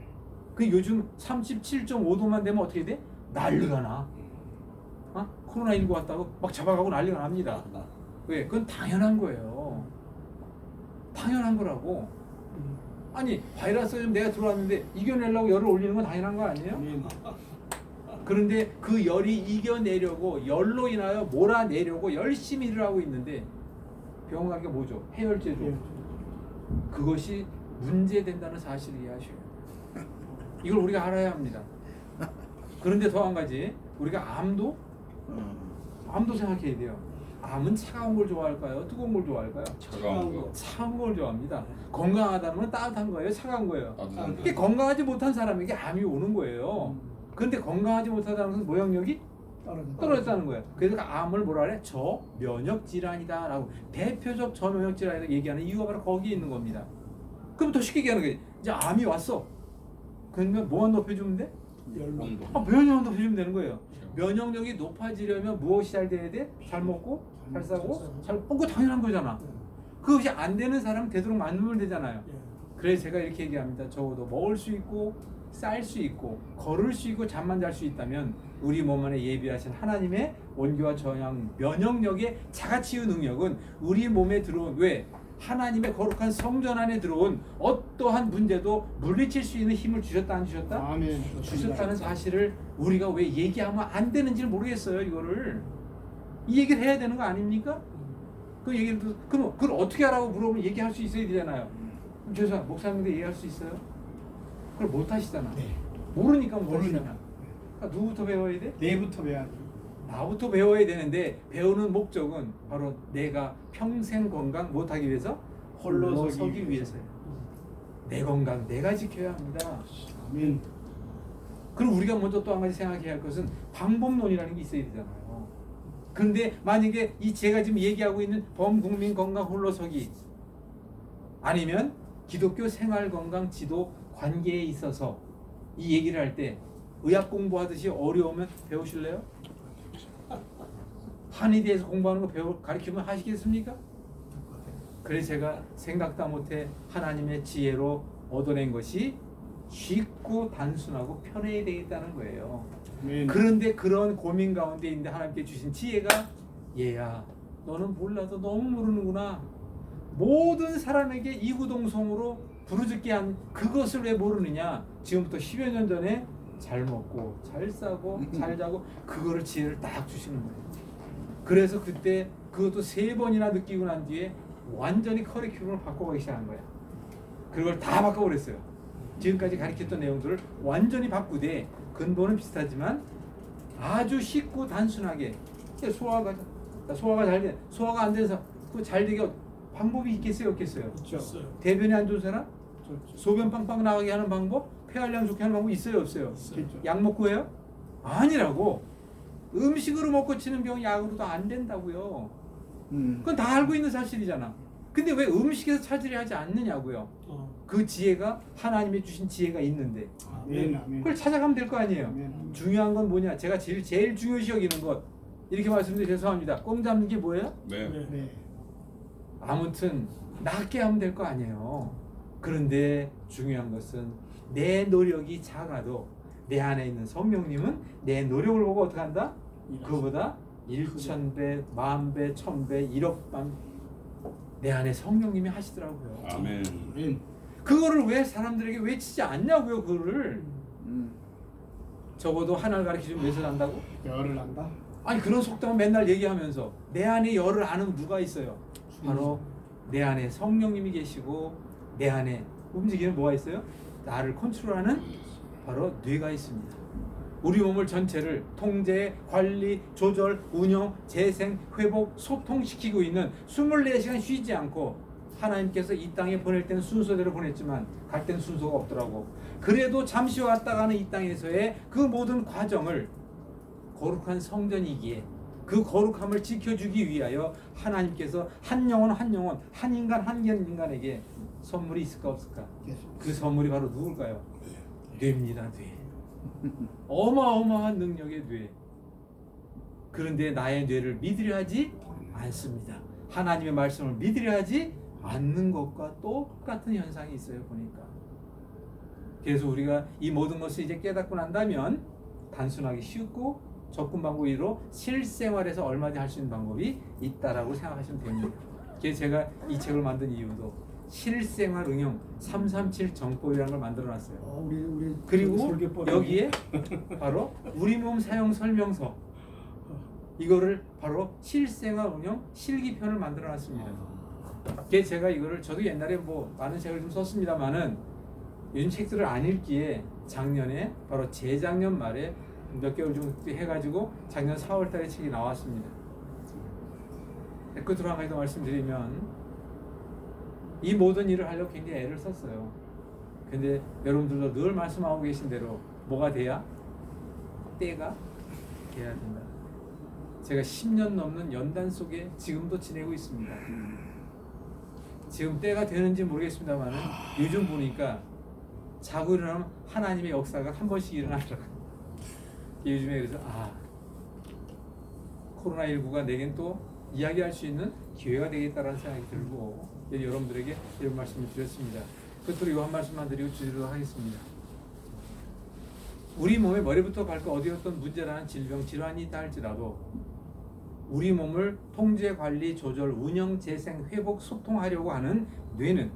그 요즘 37.5도만 되면 어떻게 돼? 난리가 나. 코로나19 왔다고 막 잡아가고 난리가 납니다. 왜? 그건 당연한 거예요. 당연한 거라고. 아니 바이러스가 좀 내가 들어왔는데 이겨내려고 열을 올리는 건 당연한 거 아니에요? 아멘. 그런데 그 열이 이겨내려고 열로 인하여 몰아내려고 열심히 일을 하고 있는데 병원 가기가 뭐죠? 해열제죠. 그것이 문제된다는 사실을 이해하셔야 돼요. 이걸 우리가 알아야 합니다. 그런데 더 한 가지, 우리가 암도 생각해야 돼요. 암은 차가운 걸 좋아할까요? 뜨거운 걸 좋아할까요? 차가운 거. 차가운 걸 좋아합니다. 건강하다는 건 따뜻한 거예요? 차가운 거예요? 따뜻한 거. 이게 건강하지 못한 사람에게 암이 오는 거예요. 그런데 건강하지 못하다는 것은 모형력이 떨어졌다는 거예요. 그래서 암을 뭐라 그래? 저면역 질환이다라고, 대표적 저면역 질환이라고 얘기하는 이유가 바로 거기에 있는 겁니다. 그럼 더 쉽게 얘기하는 거예요. 이제 암이 왔어. 그러면 뭐만 높여주면 돼? 온도. 면역력 높여주면 되는 거예요. 면역력이 높아지려면 무엇이 잘 돼야 돼? 잘 먹고, 잘 싸고, 잘 먹고 당연한 거잖아. 그것이 안 되는 사람은 되도록 만들면 되잖아요. 그래서 제가 이렇게 얘기합니다. 적어도 먹을 수 있고 쌀 수 있고 걸을 수 있고 잠만 잘 수 있다면 우리 몸 안에 예비하신 하나님의 원교와 저양 면역력의 자가치유 능력은 우리 몸에 들어온 왜 하나님의 거룩한 성전 안에 들어온 어떠한 문제도 물리칠 수 있는 힘을 주셨다 안 주셨다? 아멘. 주셨다는 사실을 우리가 왜 얘기하면 안 되는지를 모르겠어요. 이거를 이 얘기를 해야 되는 거 아닙니까? 그 얘기를 그럼 그걸 어떻게 하라고 물어보면 얘기할 수 있어야 되잖아요. 죄송합니다. 목사님들 얘기할 수 있어요? 그걸 못 하시잖아. 네. 모르니까 못 모르니까. 하시잖아. 그러니까 누구부터 배워야 돼? 내부터 배워야 돼. 나부터 배워야 되는데 배우는 목적은 바로 내가 평생 건강 못하기 위해서 홀로 서기 위해서예요. 내 건강 내가 지켜야 합니다. 아멘. 그럼 우리가 먼저 또 한 가지 생각해야 할 것은 방법론이라는 게 있어야 되잖아요. 그런데 만약에 이 제가 지금 얘기하고 있는 범국민 건강 홀로서기 아니면 기독교 생활 건강 지도 관계에 있어서 이 얘기를 할 때 의학 공부하듯이 어려우면 배우실래요? 한의에 대해서 공부하는 거 가르치면 하시겠습니까? 그래서 제가 생각도 못해 하나님의 지혜로 얻어낸 것이 쉽고 단순하고 편해야 되겠다는 거예요. 아멘. 그런데 그런 고민 가운데 있는데 하나님께 주신 지혜가 얘야 너는 몰라도 너무 모르는구나. 모든 사람에게 이구동성으로 부르짖게 한 그것을 왜 모르느냐. 지금부터 10여 년 전에 잘 먹고 잘 싸고 잘 자고 그거를 지혜를 딱 주시는 거예요. 그래서 그때 그것도 3번이나 느끼고 난 뒤에 완전히 커리큘럼을 바꿔가기 시작한 거야. 그걸 다 바꿔버렸어요. 지금까지 가르쳤던 내용들을 완전히 바꾸되 근본은 비슷하지만 아주 쉽고 단순하게 소화가 잘 돼. 소화가 안 돼서 그 잘 되게 방법이 있겠어요, 없겠어요? 있죠. 대변이 안 좋은 사람? 좋죠. 소변 빵빵 나가게 하는 방법? 폐활량 좋게 하는 방법 있어요, 없어요? 있죠. 약 먹고 해요? 아니라고. 음식으로 먹고 치는 병 약으로도 안 된다고요. 그건 다 알고 있는 사실이잖아. 근데 왜 음식에서 차지를 하지 않느냐고요. 그 지혜가 하나님이 주신 지혜가 있는데 아멘. 아멘. 그걸 찾아가면 될 거 아니에요. 아멘. 중요한 건 뭐냐? 제가 제일 중요시 여기는 것 이렇게 말씀드려 죄송합니다. 꽁 잡는 게 뭐예요? 네. 네. 아무튼 낫게 하면 될 거 아니에요. 그런데 중요한 것은 내 노력이 작아도 내 안에 있는 성령님은 내 노력을 보고 어떻게 한다? 그거보다 1,000배, 10,000배, 1,000배, 1억만 내 안에 성령님이 하시더라고요. 아멘. 아멘. 그거를 왜 사람들에게 외치지 않냐고요. 그거를 적어도 하나를 가르치면 몇을 안다고? 열을 난다. 아니 그런 속담을 맨날 얘기하면서 내 안에 열을 아는 누가 있어요? 바로 내 안에 성령님이 계시고 내 안에 움직이는 뭐가 있어요? 나를 컨트롤하는 바로 뇌가 있습니다. 우리 몸을 전체를 통제, 관리, 조절, 운영, 재생, 회복, 소통시키고 있는 24시간 쉬지 않고 하나님께서 이 땅에 보낼 때는 순서대로 보냈지만 갈 때는 순서가 없더라고. 그래도 잠시 왔다 가는 이 땅에서의 그 모든 과정을 거룩한 성전이기에 그 거룩함을 지켜주기 위하여 하나님께서 한 영혼 한 영혼 한 인간 한 인간에게 선물이 있을까 없을까? 그 선물이 바로 누굴까요? 뇌입니다. 뇌. 어마어마한 능력의 뇌. 그런데 나의 뇌를 믿으려 하지 않습니다. 하나님의 말씀을 믿으려 하지 않는 것과 똑같은 현상이 있어요. 보니까. 그래서 우리가 이 모든 것을 이제 깨닫고 난다면 단순하게 쉽고 접근 방법으로 실생활에서 얼마든지 할 수 있는 방법이 있다라고 생각하시면 됩니다. 그래서 제가 이 책을 만든 이유도 실생활 응용 337 정법이라는 걸 만들어놨어요. 우리 그리고 설교법이 여기에 바로 우리 몸 사용 설명서 이거를 바로 실생활 응용 실기편을 만들어놨습니다. 그래서 제가 이거를 저도 옛날에 뭐 많은 책을 좀 썼습니다만은 이런 책들을 안 읽기에 작년에 바로 재작년 말에 몇 개월 정도 해가지고 작년 4월달에 책이 나왔습니다. 끝으로 한 가지 더 말씀드리면 이 모든 일을 하려고 굉장히 애를 썼어요. 근데 여러분들도 늘 말씀하고 계신 대로 뭐가 돼야? 때가 돼야 된다. 제가 10년 넘는 연단 속에 지금도 지내고 있습니다. 지금 때가 되는지 모르겠습니다만 요즘 보니까 자고 일어나면 하나님의 역사가 한 번씩 일어나더라고요. 요즘에 그래서 코로나19가 내겐 또 이야기할 수 있는 기회가 되겠다라는 생각이 들고 여러분들에게 이런 말씀을 드렸습니다. 끝으로 이 한 말씀만 드리고 주도록 하겠습니다. 우리 몸의 머리부터 발끝 어디 어떤 문제라는 질병, 질환이 있다 할지라도 우리 몸을 통제, 관리, 조절, 운영, 재생, 회복, 소통하려고 하는 뇌는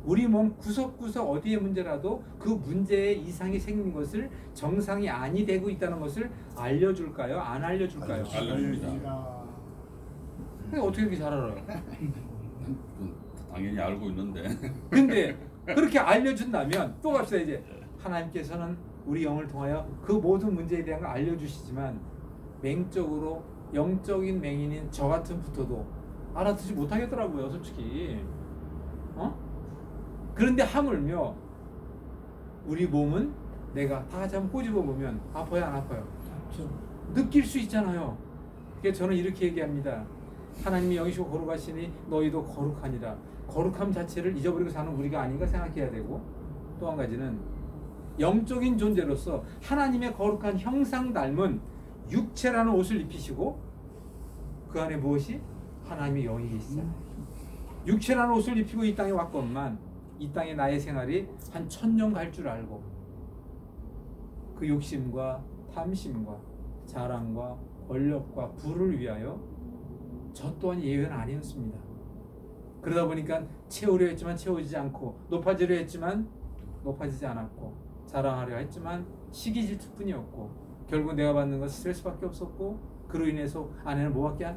우리 몸 구석구석 어디에 문제라도 그 문제에 이상이 생긴 것을 정상이 아니 되고 있다는 것을 알려줄까요? 안 알려줄까요? 알려줍니다. 근데 어떻게 이렇게 잘 알아요? 그건 당연히 알고 있는데. 근데 그렇게 알려준다면 또 갑시다. 이제 하나님께서는 우리 영을 통하여 그 모든 문제에 대한 걸 알려주시지만 맹적으로 영적인 맹인인 저 같은 부터도 알아듣지 못하겠더라고요, 솔직히. 그런데 하물며 우리 몸은 내가 다 같이 한번 꼬집어 보면 아파요, 안 아파요? 느낄 수 있잖아요. 그래서 저는 이렇게 얘기합니다. 하나님이 영이시고 거룩하시니 너희도 거룩하니라. 거룩함 자체를 잊어버리고 사는 우리가 아닌가 생각해야 되고, 또 한 가지는 영적인 존재로서 하나님의 거룩한 형상 닮은 육체라는 옷을 입히시고 그 안에 무엇이? 하나님의 영이 계시잖아요. 육체라는 옷을 입히고 이 땅에 왔건만 이 땅의 나의 생활이 한 1000년 갈 줄 알고 그 욕심과 탐심과 자랑과 권력과 부를 위하여 저 또한 예외는 아니었습니다. 그러다 보니까 채우려 했지만 채워지지 않고 높아지려 했지만 높아지지 않았고 자랑하려 했지만 시기 질투뿐이었고 결국 내가 받는 건 스트레스밖에 없었고 그로 인해서 안에는 뭐밖에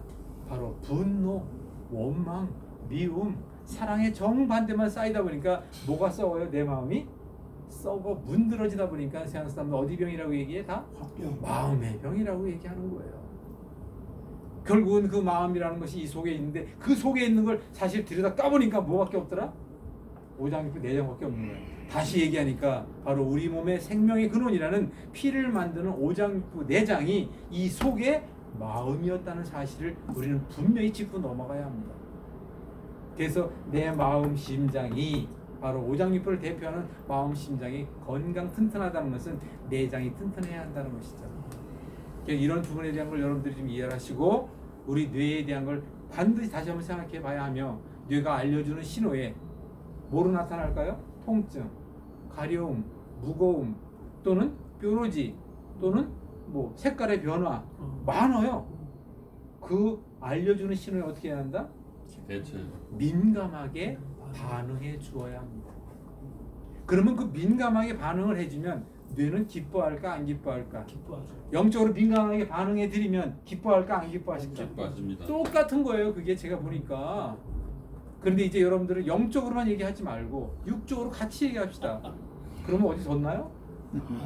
바로 분노, 원망, 미움, 사랑의 정반대만 쌓이다 보니까 뭐가 썩어요? 내 마음이 썩어 문드러지다 보니까 세상 사람들 어디 병이라고 얘기해? 다 화병. 마음의 병이라고 얘기하는 거예요. 결국은 그 마음이라는 것이 이 속에 있는데 그 속에 있는 걸 사실 들여다 까보니까 뭐밖에 없더라? 오장육부 내장밖에 없는 거예요. 다시 얘기하니까 바로 우리 몸의 생명의 근원이라는 피를 만드는 오장육부 내장이 이 속에 마음이었다는 사실을 우리는 분명히 짚고 넘어가야 합니다. 그래서 내 마음 심장이 바로 오장육부를 대표하는 마음 심장이 건강 튼튼하다는 것은 내장이 튼튼해야 한다는 것이죠. 이런 부분에 대한 걸 여러분들이 좀 이해를 하시고 우리 뇌에 대한 걸 반드시 다시 한번 생각해 봐야 하며 뇌가 알려주는 신호에 뭐로 나타날까요? 통증, 가려움, 무거움 또는 뾰루지 또는 뭐 색깔의 변화 많아요. 그 알려주는 신호에 어떻게 해야 한다? 대체 민감하게 반응해 주어야 합니다. 그러면 그 민감하게 반응을 해주면 뇌는 기뻐할까 안 기뻐할까? 기뻐하죠. 영적으로 민감하게 반응해 드리면 기뻐할까 안 기뻐하실까? 기뻐하십니다. 똑같은 거예요. 그게 제가 보니까. 그런데 이제 여러분들은 영적으로만 얘기하지 말고 육적으로 같이 얘기합시다. 그러면 어디 졌나요?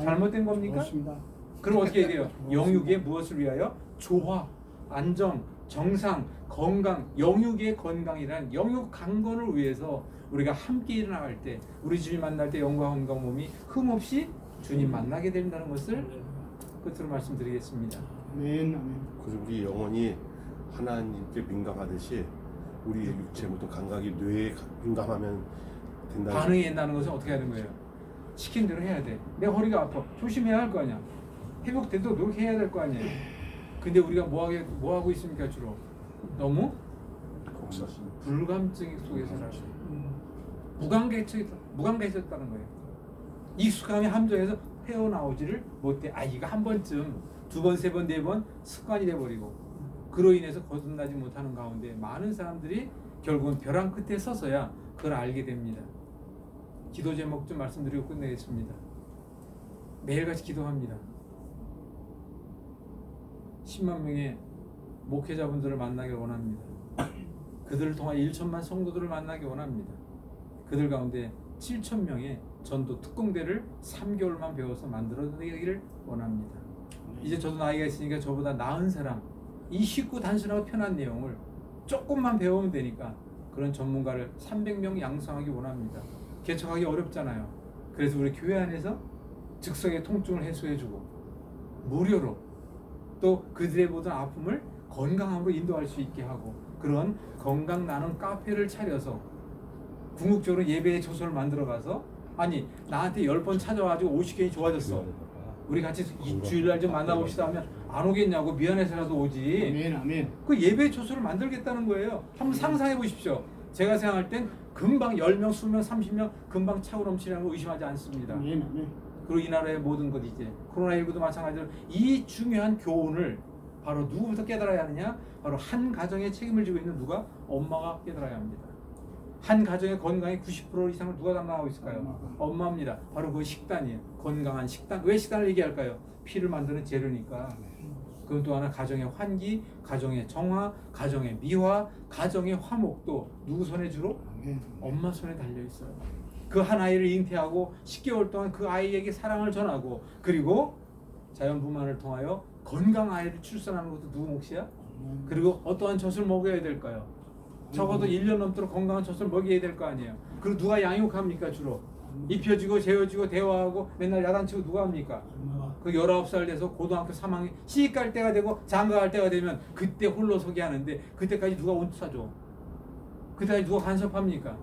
잘못된 겁니까? 그렇습니다. 그럼 어떻게 해야 돼요? 영육의 무엇을 위하여? 조화, 안정, 정상, 건강, 영육의 건강이란 영육 강건을 위해서 우리가 함께 일어나갈 때 우리 주님 만날 때 영과 건강 몸이 흠없이 주님 만나게 된다는 것을 끝으로 말씀드리겠습니다. 아멘, 아멘. 그래서 우리 영혼이 하나님께 민감하듯이 우리 육체 모든 감각이 뇌에 민감하면 된다는 반응이 된다는 것은 어떻게 하는 거예요? 시킨 대로 해야 돼. 내 허리가 아파. 조심해야 할 거 아니야. 회복되도록 노력해야 될 거 아니에요. 근데 우리가 뭐 하고 있습니까 주로? 너무 불감증 속에 살아요. 무감각해졌다는 거예요. 익숙함이 함정에서 헤어나오지를 못해. 이거 한 번쯤, 두 번, 세 번, 네 번 습관이 돼버리고 그로 인해서 거듭나지 못하는 가운데 많은 사람들이 결국은 벼랑 끝에 서서야 그걸 알게 됩니다. 기도 제목 좀 말씀드리고 끝내겠습니다. 매일같이 기도합니다. 10만 명의 목회자분들을 만나길 원합니다. 그들을 통해 1천만 성도들을 만나기 원합니다. 그들 가운데 7천 명의 전도 특공대를 3개월만 배워서 만들어내기를 원합니다. 이제 저도 나이가 있으니까 저보다 나은 사람, 이 쉽고 단순하고 편한 내용을 조금만 배우면 되니까 그런 전문가를 300명 양성하기 원합니다. 개척하기 어렵잖아요. 그래서 우리 교회 안에서 즉석의 통증을 해소해주고 무료로 또 그들의 모든 아픔을 건강함으로 인도할 수 있게 하고 그런 건강 나눔 카페를 차려서 궁극적으로 예배의 조서를 만들어가서 아니 나한테 10번 찾아와가지고 50개이 좋아졌어. 우리 같이 주일날 좀 만나봅시다 하면 안 오겠냐고 미안해서라도 오지. 아멘, 아멘. 그 예배 조서를 만들겠다는 거예요. 한번 상상해 보십시오. 제가 생각할 땐 금방 10명, 20명, 30명 금방 차고 넘치는 걸 의심하지 않습니다. 아멘. 아멘. 그리고 이 나라의 모든 것 이제 코로나19도 마찬가지로 이 중요한 교훈을 바로 누구부터 깨달아야 하느냐? 바로 한 가정의 책임을 지고 있는 누가? 엄마가 깨달아야 합니다. 한 가정의 건강의 90% 이상을 누가 담당하고 있을까요? 엄마입니다. 바로 그 식단이에요. 건강한 식단. 왜 식단을 얘기할까요? 피를 만드는 재료니까. 그건 또 하나 가정의 환기, 가정의 정화, 가정의 미화, 가정의 화목도 누구 손에 주로? 아멘. 엄마 손에 달려 있어요. 그 한 아이를 잉태하고 10개월 동안 그 아이에게 사랑을 전하고 그리고 자연분만을 통하여 건강 아이를 출산하는 것도 누구 몫이야? 그리고 어떠한 젖을 먹여야 될까요? 적어도 1년 넘도록 건강한 젖을 먹여야 될 거 아니에요. 그리고 누가 양육합니까 주로? 입혀주고 재워주고 대화하고 맨날 야단치고 누가 합니까? 엄마가 그 19살 돼서 고등학교 3학년 시집 갈 때가 되고 장가갈 때가 되면 그때 홀로 서게 하는데 그때까지 누가 옷 사줘? 그때까지 누가 간섭합니까?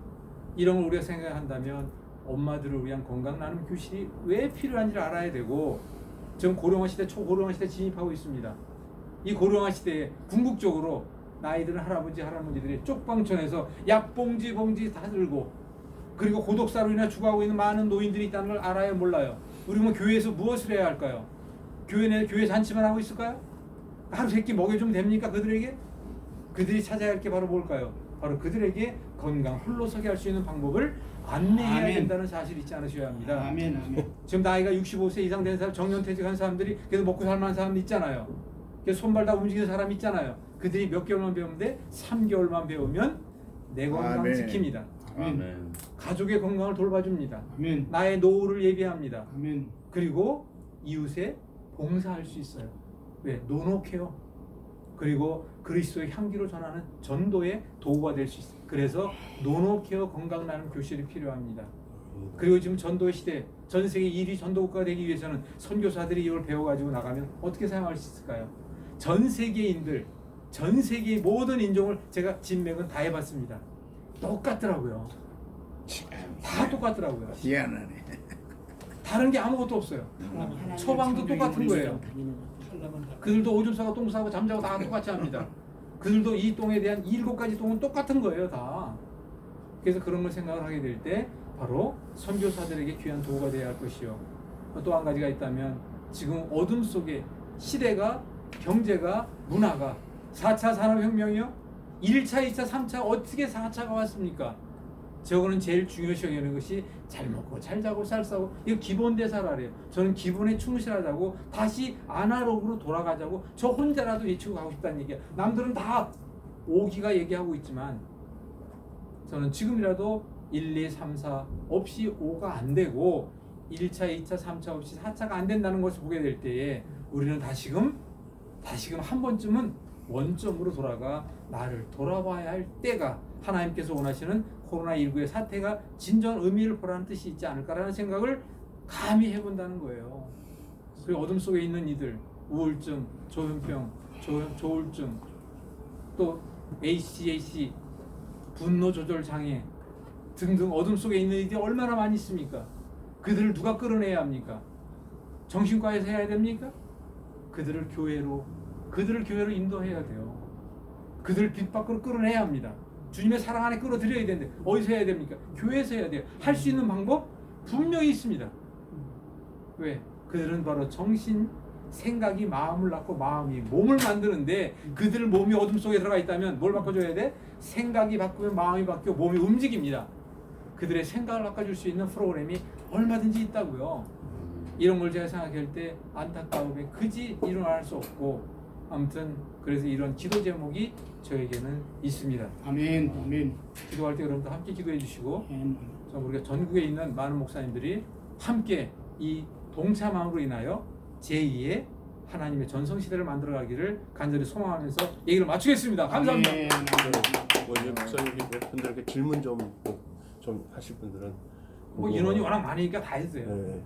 이런 걸 우리가 생각한다면 엄마들을 위한 건강 나눔 교실이 왜 필요한지를 알아야 되고 지금 고령화 시대, 초고령화 시대 진입하고 있습니다. 이 고령화 시대에 궁극적으로 나이 드는 할아버지, 할아버지들이 쪽방촌에서 약봉지 다 들고 그리고 고독사로 인해 죽어가고 있는 많은 노인들이 있다는 걸 알아요, 몰라요? 우리 뭐 교회에서 무엇을 해야 할까요? 교회 잔치만 하고 있을까요? 하루 세끼 먹여주면 됩니까 그들에게? 그들이 찾아야 할 게 바로 뭘까요? 바로 그들에게 건강 홀로서게 할 수 있는 방법을 안내해야 아멘. 된다는 사실을 잊지 않으셔야 합니다. 아멘. 아멘. 지금 나이가 65세 이상 된 사람, 정년퇴직한 사람들이 계속 먹고 살만한 사람 있잖아요. 그래서 손발 다 움직이는 사람 있잖아요. 그들이 몇 개월만 배우면 돼? 3개월만 배우면 내 건강 아멘. 지킵니다. 아멘. 가족의 건강을 돌봐줍니다. 아멘. 나의 노후를 예비합니다. 아멘. 그리고 이웃에 봉사할 수 있어요. 왜? 노노케어. 그리고 그리스도의 향기로 전하는 전도의 도구가 될 수 있어요. 그래서 노노케어 건강 나눔 교실이 필요합니다. 그리고 지금 전도의 시대, 전 세계 1위 전도국가가 되기 위해서는 선교사들이 이걸 배워가지고 나가면 어떻게 사용할 수 있을까요? 전 세계인들, 전 세계의 모든 인종을 제가 진맥은 다 해봤습니다. 똑같더라고요. 다 똑같더라고요. 희한하네. 다른 게 아무것도 없어요. 처방도 똑같은 거예요. 그들도 오줌 싸고 똥 싸고 잠자고 다 똑같이 합니다. 그들도 이 똥에 대한 7가지 똥은 똑같은 거예요, 다. 그래서 그런 걸 생각을 하게 될 때 바로 선교사들에게 귀한 도구가 되어야 할 것이요. 또 한 가지가 있다면 지금 어둠 속에 시대가, 경제가, 문화가 4차 산업혁명이요? 1차, 2차, 3차 어떻게 4차가 왔습니까? 저거는 제일 중요시 여기는 것이 잘 먹고 잘 자고 잘 싸고 이거 기본 대사라래요. 저는 기본에 충실하자고 다시 아날로그로 돌아가자고 저 혼자라도 외치고 가고 싶다는 얘기야. 남들은 다 5기가 얘기하고 있지만 저는 지금이라도 1, 2, 3, 4 없이 5가 안 되고 1차, 2차, 3차 없이 4차가 안 된다는 것을 보게 될 때에 우리는 다시금 한 번쯤은 원점으로 돌아가 나를 돌아봐야 할 때가 하나님께서 원하시는 코로나19의 사태가 진정 의미를 보라는 뜻이 있지 않을까라는 생각을 감히 해본다는 거예요. 그리고 어둠 속에 있는 이들, 우울증, 조현병, 조울증, 또 ACAC, 분노 조절 장애 등등 어둠 속에 있는 이들이 얼마나 많이 있습니까? 그들을 누가 끌어내야 합니까? 정신과에서 해야 됩니까? 그들을 교회로 인도해야 돼요. 그들을 빛 밖으로 끌어내야 합니다. 주님의 사랑 안에 끌어들여야 되는데 어디서 해야 됩니까? 교회에서 해야 돼요. 할 수 있는 방법 분명히 있습니다. 왜? 그들은 바로 정신, 생각이 마음을 낳고 마음이 몸을 만드는데 그들 몸이 어둠 속에 들어가 있다면 뭘 바꿔줘야 돼? 생각이 바꾸면 마음이 바뀌고 몸이 움직입니다. 그들의 생각을 바꿔줄 수 있는 프로그램이 얼마든지 있다고요. 이런 걸 제가 생각할 때 안타까움에 그지 일어날 수 없고 아무튼 그래서 이런 기도 제목이 저에게는 있습니다. 아멘. 아멘. 기도할 때 여러분도 함께 기도해 주시고 아멘. 우리가 전국에 있는 많은 목사님들이 함께 이 동참함으로 인하여 제2의 하나님의 전성시대를 만들어가기를 간절히 소망하면서 얘기를 마치겠습니다. 감사합니다. 아멘. 뭐 이제 목사님 몇 분들에게 질문 좀 하실 분들은 뭐 인원이 워낙 많으니까 다 했어요. 네,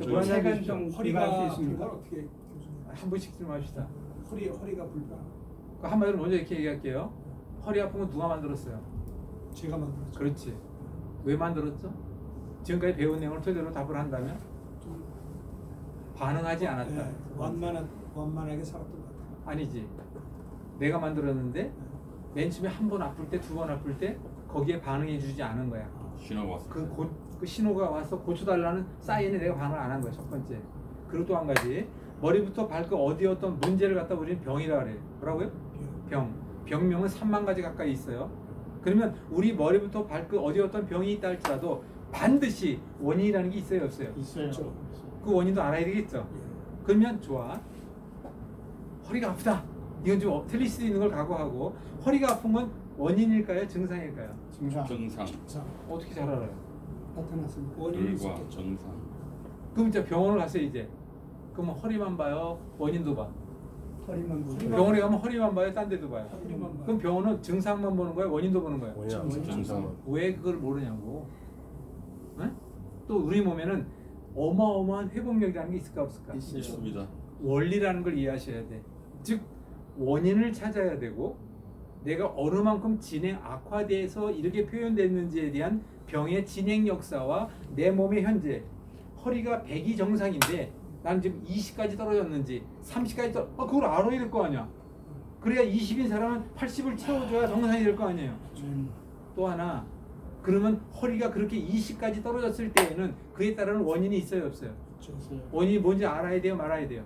뭐 하나 제가 해주시죠. 좀 허리가 할수 있습니까? 어떻게 교수님? 한 분씩 좀 합시다. 허리가 불편. 한마디로 먼저 이렇게 얘기할게요. 허리 아픈 건 누가 만들었어요? 제가 만들었죠. 그렇지. 왜 만들었죠? 지금까지 배운 내용을 토대로 답을 한다면 좀 반응하지 않았다. 네, 완만하게 살았던 것 같아요. 아니지. 내가 만들었는데 맨 처음에 한 번 아플 때, 두 번 아플 때 거기에 반응해주지 않은 거야. 신호가 왔을 때. 그 신호가 와서 고쳐달라는 사인에 내가 반응을 안 한 거야. 첫 번째. 그리고 또 한 가지, 머리부터 발끝 어디 어떤 문제를 갖다 우리는 병이라 그래요. 뭐라고요? 병명은 3만 가지 가까이 있어요. 그러면 우리 머리부터 발끝 어디 어떤 병이 있다 할지라도 반드시 원인이라는 게 있어요, 없어요? 있어요. 그렇죠. 그 원인도 알아야 되겠죠. 그러면 좋아. 허리가 아프다. 이건 좀 틀릴 수도 있는 걸 각오하고, 허리가 아픈 건 원인일까요? 증상일까요? 증상. 정상, 자, 어떻게 잘 알아요? 나타났습니다. 원인이 결과, 있었겠죠. 정상. 그럼 이제 병원을 갔어요 이제. 그럼 허리만 봐요? 원인도 봐? 허리만 보고. 병원에 가면 허리만 봐요? 딴 데도 봐요? 허리만 봐요. 그럼 병원은 증상만 보는 거예요? 원인도 보는 거예요? 원인 안 정상. 정상. 왜 그걸 모르냐고. 응? 또 우리 몸에는 어마어마한 회복력이라는 게 있을까 없을까? 있어요. 있습니다. 원리라는 걸 이해하셔야 돼. 즉 원인을 찾아야 되고, 내가 어느 만큼 진행 악화돼서 이렇게 표현됐는지에 대한 병의 진행 역사와 내 몸의 현재, 허리가 100이 정상인데 나는 지금 20까지 떨어졌는지 30까지 그걸 알아야 될 거 아니야. 그래야 20인 사람은 80을 채워줘야 정상이 될 거 아니에요. 또 하나, 그러면 허리가 그렇게 20까지 떨어졌을 때에는 그에 따른 원인이 있어요, 없어요? 있어요. 원인이 뭔지 알아야 돼요, 말아야 돼요?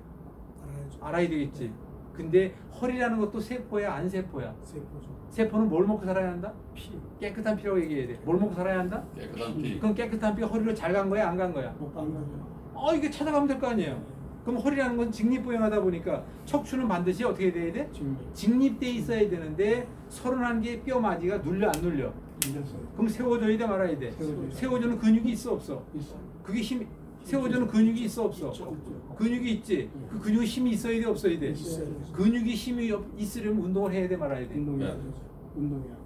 알아야죠. 알아야 되겠지. 근데 허리라는 것도 세포야, 안 세포야? 세포죠. 세포는 뭘 먹고 살아야 한다? 피. 깨끗한 피라고 얘기해야 돼. 뭘 먹고 살아야 한다? 깨끗한 피. 그럼 깨끗한 피가 허리로 잘 간 거야, 안 간 거야? 못간 거죠. 이게 찾아가면 될 거 아니에요. 그럼 허리라는 건 직립보행하다 보니까 척추는 반드시 어떻게 돼야 돼? 지금 직립돼 있어야 되는데 31개 뼈 마디가 눌려 안 눌려? 밀렸어요. 그럼 세워줘야 돼, 말아야 돼? 세워줘요. 세워주는 근육이 있어 없어? 있어요. 그게 힘, 세워주는 근육이 있어 없어? 있죠. 근육이 있지. 그 근육에 힘이 있어야 돼, 없어야 돼? 있어요. 근육이 힘이 있으려면 운동을 해야 돼, 말아야 돼? 운동해야 네. 되죠. 운동해야.